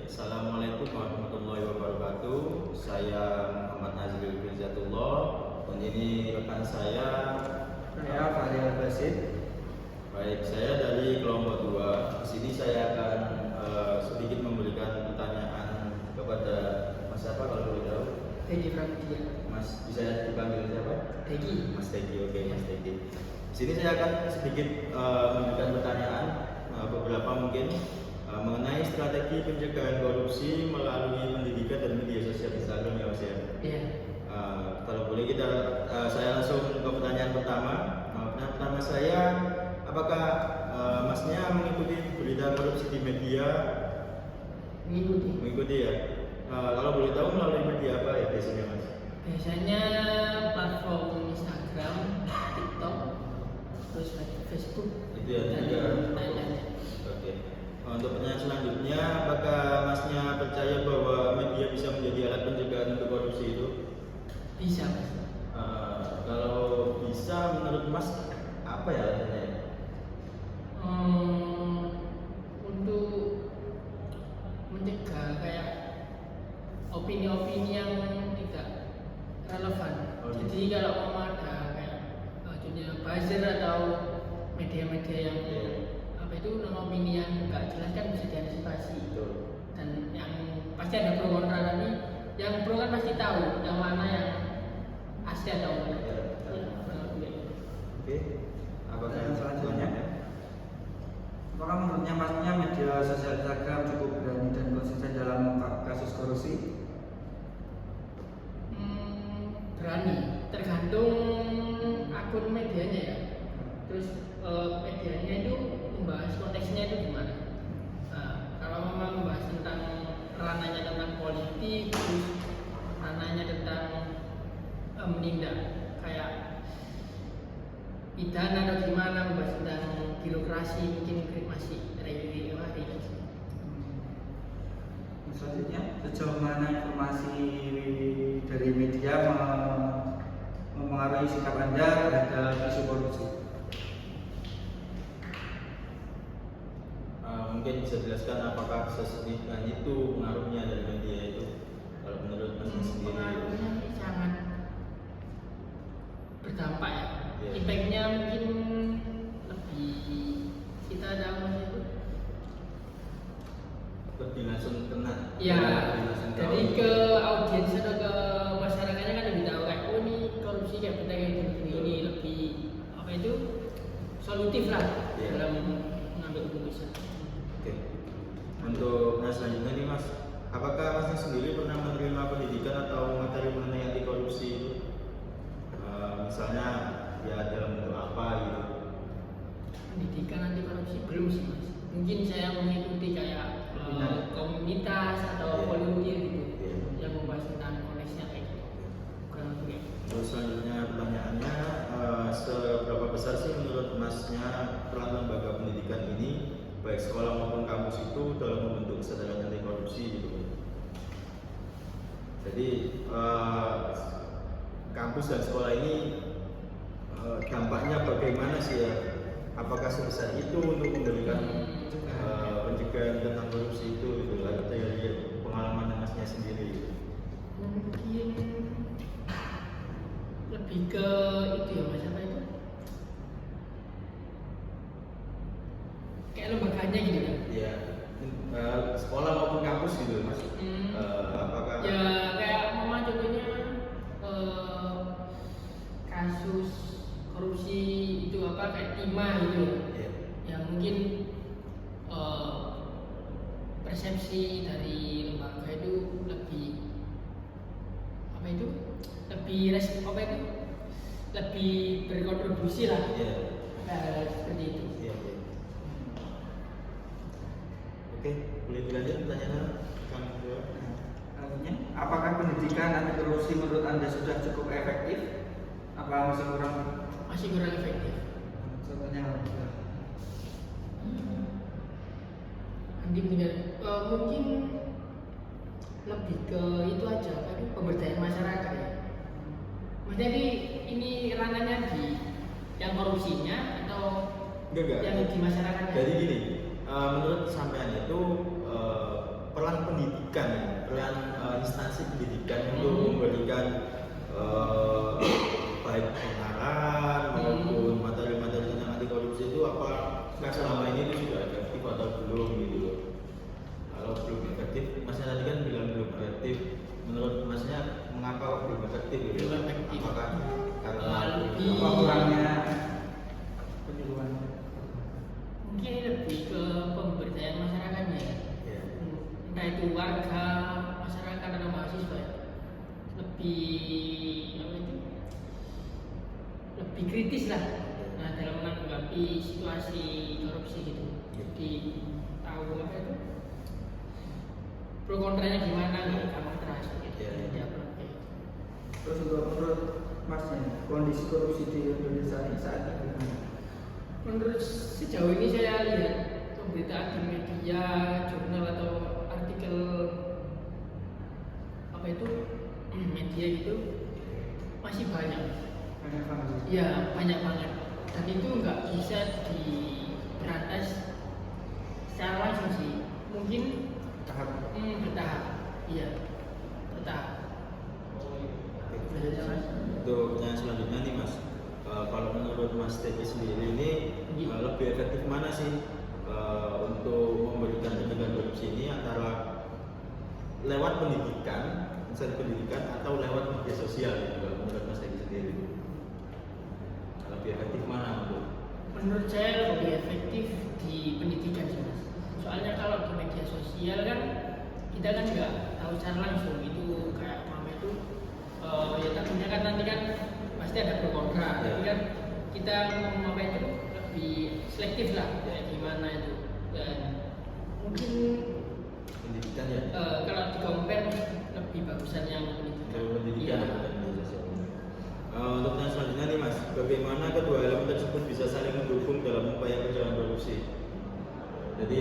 Assalamualaikum warahmatullahi wabarakatuh. Saya Muhammad Nazrul Firzatullah dan ini rekan saya Fahri Al-Basid. Baik, saya dari kelompok 2. Di sini saya akan sedikit memberikan pertanyaan kepada Mas siapa kalau boleh tahu? Tegi Pramudia. Mas bisa dipanggil siapa? Tegi. Mas Tegi, oke Mas Tegi. Di sini saya akan sedikit memberikan pertanyaan beberapa mungkin mengenai strategi pencegahan korupsi melalui pendidikan dan media sosial Instagram ya Mas ya. Iya. Kalau boleh saya langsung ke pertanyaan pertama. Pertanyaan pertama saya, apakah Masnya mengikuti berita korupsi di media? Mengikuti ya. Kalau boleh tahu melalui media apa ya biasanya Mas? Biasanya platform Instagram, TikTok, terus Facebook. Itu ya juga. Oke. Untuk pertanyaan selanjutnya, apakah Masnya percaya bahwa media bisa menjadi alat pencegahan untuk korupsi itu? Bisa, Mas. Kalau bisa, menurut Mas apa ya alasannya? Untuk mencegah kayak opini-opini yang tidak relevan. Jadi kalau mau ada kayak dunia buzzer atau media-media yang apa itu opini yang nggak jelas kan bisa diantisipasi. Dan yang pasti ada pro kontra nih. Yang pro kan pasti tahu yang mana yang asli atau enggak. Oke. Apakah selanjutnya? Apakah menurutnya Masnya media sosial Instagram cukup berani dan konsisten dalam mengungkap kasus korupsi? Berani, tergantung akun medianya ya. Terus medianya itu membahas konteksnya itu gimana. Kalau memang membahas tentang ranahnya tentang politik, terus ranahnya tentang menindak kayak pidana atau gimana, membahas tentang birokrasi mungkin masih religi. Selanjutnya, sejauh mana informasi dari media mempengaruhi sikap Anda terhadap isu korupsi? Mungkin bisa jelaskan apakah sesignifikan itu pengaruhnya dari media itu? Kalau menurut Mas sendiri? Pengaruhnya sangat berdampak ya. Yeah. Impactnya mungkin lebih kita tahu itu. Lebih langsung kena. Ya, langsung jadi tahu. ke audiens atau ke masyarakatnya kan lebih tahu kayak oh ini korupsi kayak kita kayak gini ini lebih apa itu solutif lah dalam mengambil keputusan. Oke. Untuk selanjutnya nih Mas, apakah Masnya sendiri pernah menerima pendidikan atau materi mengenai anti korupsi itu? Misalnya ya dalam bentuk apa gitu? Pendidikan anti korupsi belum sih Mas. Mungkin saya mengikuti kayak komunitas atau volunteer gitu yang membahas tentang konteksnya kayak gitu. Terus selanjutnya pertanyaannya, seberapa besar sih menurut Masnya peran lembaga pendidikan ini baik sekolah maupun kampus itu dalam membentuk kesadaran anti korupsi gitu? Jadi kampus dan sekolah ini dampaknya bagaimana sih ya? Apakah sebesar itu untuk memberikan pencegahan tentang korupsi itu gitu? Atau dari pengalaman Masnya sendiri? Mungkin lebih ke itu ya Mas apa itu? Kayak lembaganya gitu kan? Ya, sekolah maupun kampus gitu Mas. Apakah? Ya kayak mama contohnya kasus korupsi itu apa kayak timah gitu Ya. yang mungkin persepsi dari lembaga itu lebih apa itu apa itu lebih berkontribusi lah seperti itu. Ya. Oke, boleh dilanjut pertanyaan kamu kedua? Selanjutnya, apakah pendidikan anti korupsi menurut Anda sudah cukup efektif? Apa masih kurang? Masih kurang efektif. Contohnya Andi mendengar mungkin lebih ke itu aja tadi pemberdayaan masyarakat ya. Maksudnya ini ranahnya di yang korupsinya atau Enggak. yang di masyarakatnya? Jadi gini, menurut sampean itu peran pendidikan pendidikan, peran instansi pendidikan untuk memberikan baik pengarahan maupun materi-materi tentang anti korupsi itu apakah selama ini itu sudah efektif atau belum gitu loh. Kalau belum efektif, masnya tadi kan bilang belum efektif. Menurut masnya mengapa kok belum efektif gitu? Belum efektif. Apakah karena Lebih- Apa kurangnya penyuluhan? Mungkin lebih ke pemberdayaan masyarakatnya. ya, Entah itu warga, masyarakat atau mahasiswa ya. Lebih apa itu? Lebih kritis lah. Nah, dalam menanggapi situasi korupsi gitu. Jadi tahu apa itu? Pro kontranya gimana nggak gampang terasa gitu. Iya, iya. Jadi apa kayak Terus untuk menurut masnya kondisi korupsi di Indonesia ini saat ini gimana? menurut sejauh ini saya lihat pemberitaan di media, jurnal atau artikel apa itu media gitu masih banyak. Banyak banget. Iya banyak banget. Dan itu nggak bisa diberantas secara langsung sih. Mungkin Tahap bertahap. Iya bertahap. Belajarnya Mas. Untuk pertanyaan selanjutnya nih Mas, kalau menurut Mas Teki sendiri ini Iya. lebih efektif mana sih untuk memberikan pencegahan korupsi ini antara lewat pendidikan, instansi pendidikan atau lewat media sosial gitu kalau menurut Mas Teki sendiri? Lebih efektif mana untuk? Menurut saya lebih efektif di pendidikan sih Mas. Soalnya kalau di media sosial kan kita kan nggak tahu secara langsung itu kayak mama itu ya takutnya kan nanti kan pasti ada pro kontra. Ya. Tapi kan kita ngomong apa itu lebih selektif lah kayak gimana itu. Dan mungkin Pendidikan ya? kalau di compare lebih bagusan yang pendidikan. Untuk pendidikan Iya. dan media sosial. Untuk pertanyaan selanjutnya nih Mas, bagaimana kedua elemen tersebut bisa saling mendukung dalam upaya pencegahan korupsi? Jadi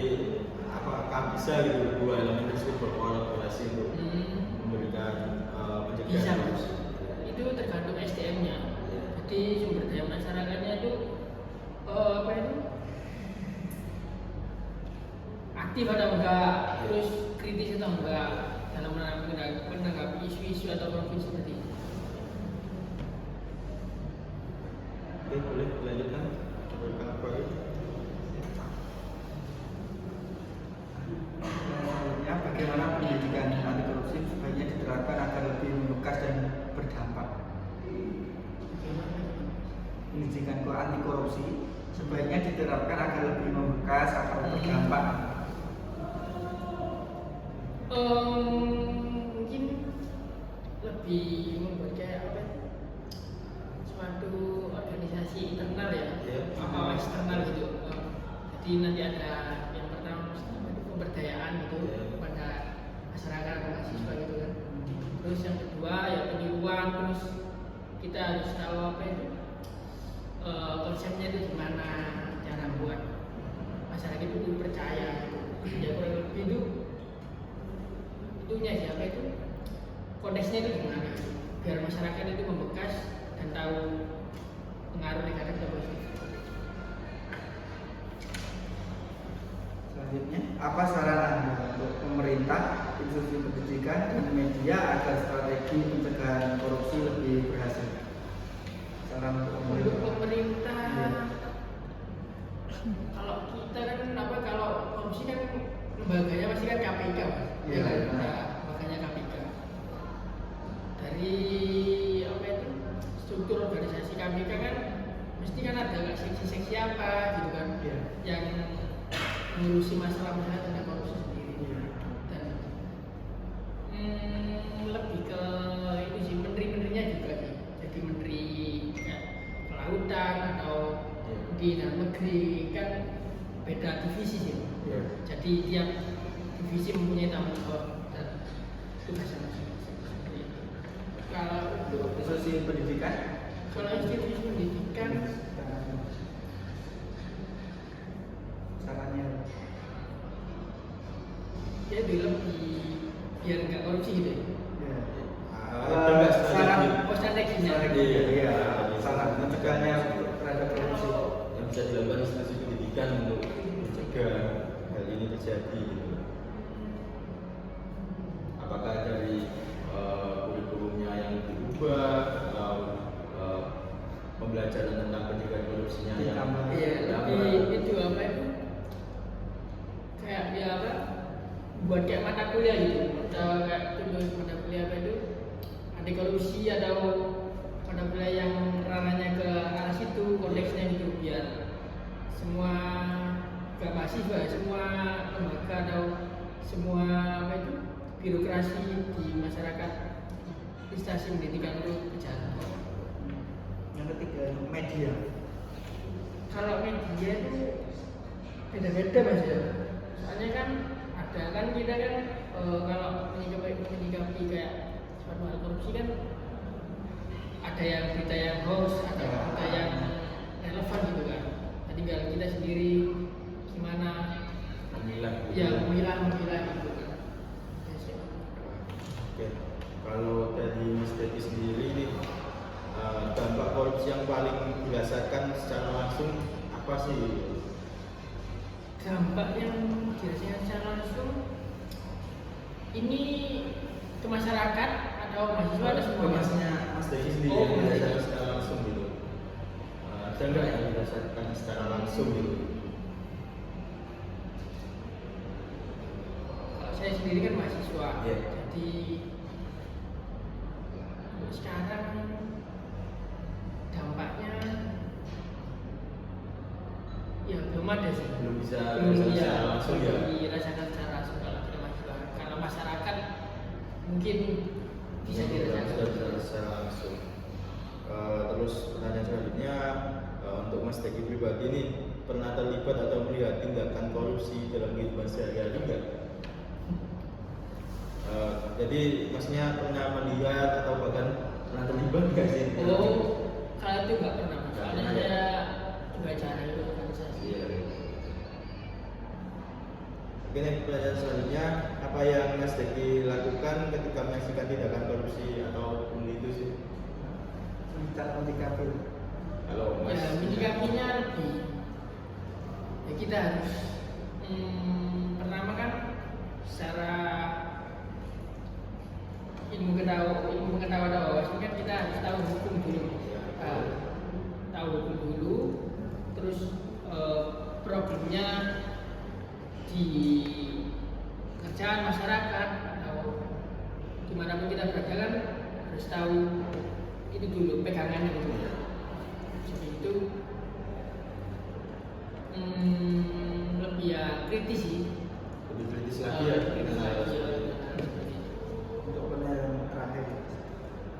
apakah bisa gitu kedua elemen tersebut berkolaborasi untuk memberikan pencegahan Bisa Mas. korupsi? Itu tergantung SDM-nya. Ya. Jadi sumber daya masyarakatnya itu apa itu aktif atau enggak, terus kritis atau enggak dalam menanggapi isu-isu atau konflik seperti itu. Oke, boleh dilanjutkan. Apa itu? selanjutnya bagaimana pendidikan anti korupsi sebaiknya diterapkan agar lebih membekas dan berdampak? Pendidikan anti korupsi sebaiknya diterapkan agar lebih membekas atau berdampak. Mungkin lebih membuat kayak apa? Suatu organisasi internal ya, Ya. atau eksternal gitu. Jadi nanti ada yang pertama apa itu, pemberdayaan gitu Ya. kepada masyarakat atau mahasiswa gitu kan. Terus yang kedua ya penyuluhan, terus kita harus tahu apa itu konsepnya itu gimana, cara buat masyarakat itu percaya gitu. Ya kurang lebih itu itunya siapa itu konteksnya itu gimana biar masyarakat itu membekas dan tahu pengaruh negatif atau positif. Selanjutnya, apa saran Anda untuk pemerintah, institusi pendidikan, dan media agar strategi pencegahan korupsi lebih berhasil? Saran untuk Untuk pemerintah. pemerintah, Iya. kalau kita kan apa kalau korupsi kan lembaganya pasti kan KPK Mas. Iya, kan? benar. Nah, lembaganya KPK. Dari apa itu struktur organisasi KPK kan mesti kan ada seksi-seksi apa gitu kan Iya. yang mengurusi masalah-masalah tentang korupsi sendiri. Iya. Dan lebih ke itu sih menteri-menterinya juga sih. Jadi menteri kayak kelautan atau di dalam negeri kan beda divisi sih. Iya. Jadi tiap divisi mempunyai tanggung jawab dan tugasnya masing-masing. Seperti itu. Kalau untuk Institusi pendidikan, kalau institusi pendidikan sarannya dia lebih biar nggak korupsi gitu ya. ya. Tegas Saran strategi. Oh strateginya. Strategi, iya. Saran mencegahnya terhadap korupsi. Yang bisa dilakukan institusi pendidikan untuk mencegah hal ini terjadi gitu. buat kayak mata kuliah gitu, atau kayak contoh mata kuliah apa itu anti korupsi atau mata kuliah yang ranahnya ke arah situ konteksnya gitu, biar semua gak mahasiswa, semua lembaga atau semua apa itu birokrasi di masyarakat instansi pendidikan itu berjalan. Yang ketiga media. Kalau media itu beda-beda mas ya, soalnya kan ada kan kita kan kalau menyikapi kayak suatu hal korupsi kan ada yang berita yang hoax, ada berita yang relevan gitu kan. Nah, tinggal kita sendiri gimana Memilah. ya memilah gitu kan. Oke. Kalau dari Mas Dedi sendiri nih, dampak korupsi yang paling dirasakan secara langsung apa sih? Dampak yang dirasakan secara langsung ini ke masyarakat atau mahasiswa atau semua? Kemasnya Mas Dedi sendiri Oh, yang Mas Dedi. dirasakan secara langsung gitu. Ada nggak yang dirasakan secara langsung gitu? Kalau saya sendiri kan mahasiswa, Iya. jadi sekarang dampaknya ya belum ada sih. Belum bisa Belum dirasakan ya, secara langsung ya. belum dirasakan secara langsung kalau kita mahasiswa. Kalau masyarakat mungkin bisa Yang dirasakan. bisa secara langsung. Terus pertanyaan selanjutnya, untuk Mas Dedi pribadi nih, pernah terlibat atau melihat tindakan korupsi dalam kehidupan sehari-hari nggak? Jadi maksudnya pernah melihat atau bahkan pernah terlibat nggak sih? Oh, kalau itu nggak pernah. Nggak Soalnya pernah, ya? saya juga jarang ikut organisasi. Iya. Oke, nih, pertanyaan selanjutnya, apa yang Mas Dedi lakukan ketika menyaksikan tindakan korupsi atau pungli itu sih? Kita menyikapi. Kalau Mas Ya, menyikapinya lebih ya kita harus pertama kan secara ilmu pengetahuan awal kan kita harus tahu hukum dulu. Nah, tahu hukum dulu, terus problemnya di kerjaan masyarakat atau dimanapun kita berada kan harus tahu itu dulu pegangannya dulu. Jadi itu lebih ya kritis sih. lebih kritis lagi ya Kritis dengan hal lagi, ya. seperti itu. Untuk penilaian terakhir,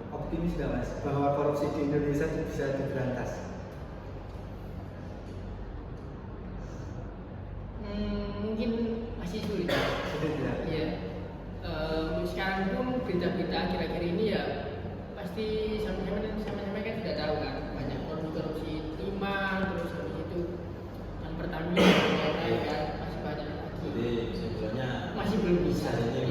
optimis nggak mas bahwa korupsi di Indonesia bisa diberantas? Mungkin masih sulit. Sudah tidak? Iya. Sekarang pun berita-berita akhir-akhir ini ya pasti sama-sama kan sudah tahu kan banyak korupsi timah, terus habis itu yang Pertamina kan masih banyak lagi. Jadi sebenarnya Masih belum bisa. Jadi